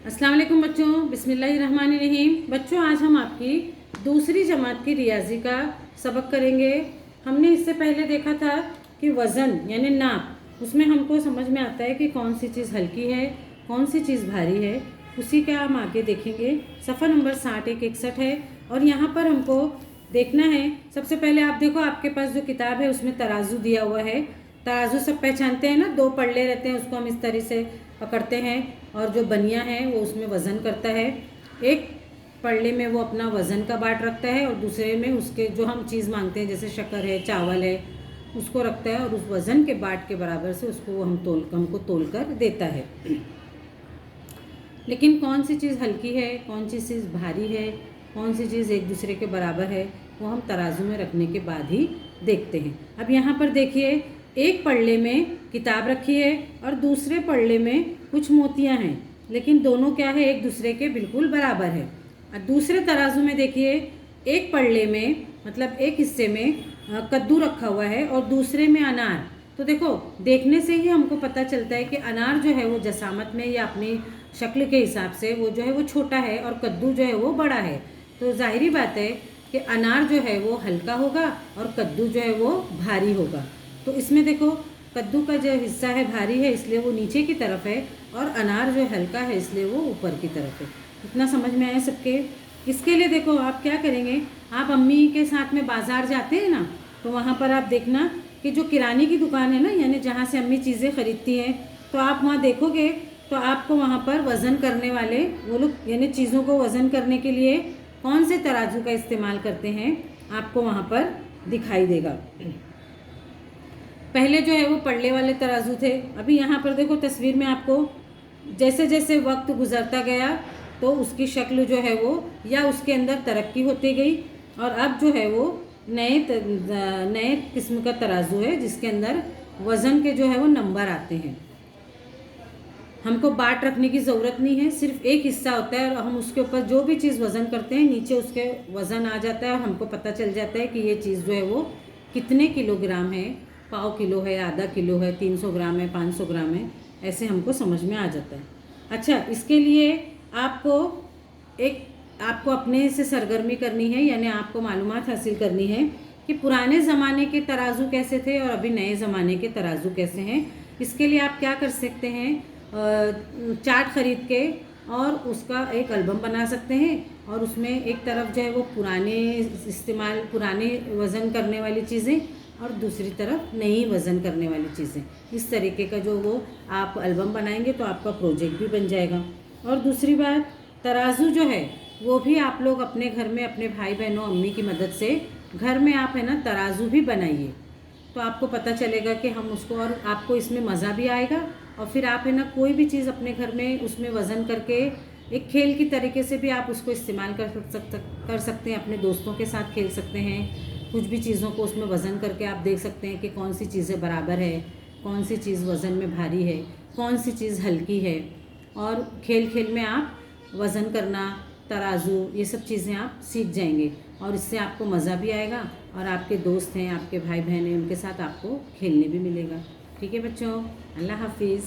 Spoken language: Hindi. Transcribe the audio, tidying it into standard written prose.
अस्सलाम वालेकुम बच्चों, बिस्मिल्लाहिर्रहमानिर्रहीम। बच्चों, आज हम आपकी दूसरी जमात की रियाजी का सबक करेंगे। हमने इससे पहले देखा था कि वज़न यानी नाप, उसमें हमको समझ में आता है कि कौन सी चीज़ हल्की है, कौन सी चीज़ भारी है। उसी का हम आगे देखेंगे। सफ़ा नंबर 6161 है और यहाँ पर हमको देखना है। सबसे पहले आप देखो, आपके पास जो किताब है उसमें तराजू दिया हुआ है। तराजू सब पहचानते हैं ना, दो पल्ले रहते हैं, उसको हम इस तरह से पकड़ते हैं और जो बनिया है वो उसमें वज़न करता है। एक पल्ले में वो अपना वज़न का बाट रखता है और दूसरे में उसके जो हम चीज़ मांगते हैं जैसे शक्कर है, चावल है, उसको रखता है और उस वज़न के बाट के बराबर से उसको हमको तोल कर देता है। लेकिन कौन सी चीज़ हल्की है, कौन सी चीज़ भारी है, कौन सी चीज़ एक दूसरे के बराबर है, वो हम तराजू में रखने के बाद ही देखते हैं। अब यहाँ पर देखिए, एक पल्ले में किताब रखी है और दूसरे पल्ले में कुछ मोतियाँ हैं, लेकिन दोनों क्या है, एक दूसरे के बिल्कुल बराबर है। और दूसरे तराजू में देखिए, एक पल्ले में मतलब एक हिस्से में कद्दू रखा हुआ है और दूसरे में अनार। तो देखो, देखने से ही हमको पता चलता है कि अनार जो है वो जसामत में या अपनी शक्ल के हिसाब से वो जो है वो छोटा है और कद्दू जो है वो बड़ा है। तो जाहिरी बात है कि अनार जो है वो हल्का होगा और कद्दू जो है वो भारी होगा। तो इसमें देखो, कद्दू का जो हिस्सा है भारी है इसलिए वो नीचे की तरफ है और अनार जो हल्का है इसलिए वो ऊपर की तरफ है। इतना समझ में आया सबके? इसके लिए देखो, आप क्या करेंगे, आप अम्मी के साथ में बाज़ार जाते हैं ना, तो वहाँ पर आप देखना कि जो किराने की दुकान है ना, यानी जहाँ से अम्मी चीज़ें ख़रीदती हैं, तो आप वहाँ देखोगे तो आपको वहाँ पर वज़न करने वाले वो लोग, यानी चीज़ों को वज़न करने के लिए कौन से तराजू का इस्तेमाल करते हैं, आपको वहाँ पर दिखाई देगा। पहले जो है वो पल्ले वाले तराजू थे। अभी यहाँ पर देखो तस्वीर में आपको, जैसे जैसे वक्त गुजरता गया तो उसकी शक्ल जो है वो या उसके अंदर तरक्की होती गई और अब जो है वो नए किस्म का तराजू है जिसके अंदर वज़न के जो है वो नंबर आते हैं। हमको बाट रखने की ज़रूरत नहीं है, सिर्फ एक हिस्सा होता है और हम उसके ऊपर जो भी चीज़ वज़न करते हैं नीचे उसके वज़न आ जाता है और हमको पता चल जाता है कि ये चीज़ जो है वो कितने किलोग्राम है, पाव किलो है, आधा किलो है, 300 ग्राम है, 500 ग्राम है, ऐसे हमको समझ में आ जाता है। अच्छा, इसके लिए आपको अपने से सरगर्मी करनी है, यानी आपको मालूमात हासिल करनी है कि पुराने ज़माने के तराजू कैसे थे और अभी नए ज़माने के तराजू कैसे हैं। इसके लिए आप क्या कर सकते हैं, चार्ट ख़रीद के और उसका एक एल्बम बना सकते हैं और उसमें एक तरफ जो है वो पुराने वज़न करने वाली चीज़ें और दूसरी तरफ नई वज़न करने वाली चीज़ें, इस तरीके का जो वो आप एल्बम बनाएंगे तो आपका प्रोजेक्ट भी बन जाएगा। और दूसरी बात, तराजू जो है वो भी आप लोग अपने घर में अपने भाई बहनों अम्मी की मदद से घर में आप है ना तराजू भी बनाइए, तो आपको पता चलेगा कि हम उसको, और आपको इसमें मज़ा भी आएगा और फिर आप है ना कोई भी चीज़ अपने घर में उसमें वज़न करके एक खेल की तरीके से भी आप उसको इस्तेमाल कर सकते हैं। अपने दोस्तों के साथ खेल सकते हैं, कुछ भी चीज़ों को उसमें वज़न करके आप देख सकते हैं कि कौन सी चीज़ें बराबर है, कौन सी चीज़ वज़न में भारी है, कौन सी चीज़ हल्की है। और खेल खेल में आप वज़न करना, तराजू, ये सब चीज़ें आप सीख जाएंगे और इससे आपको मज़ा भी आएगा और आपके दोस्त हैं, आपके भाई बहन हैं, उनके साथ आपको खेलने भी मिलेगा। ठीक है बच्चों, अल्लाह हाफिज़।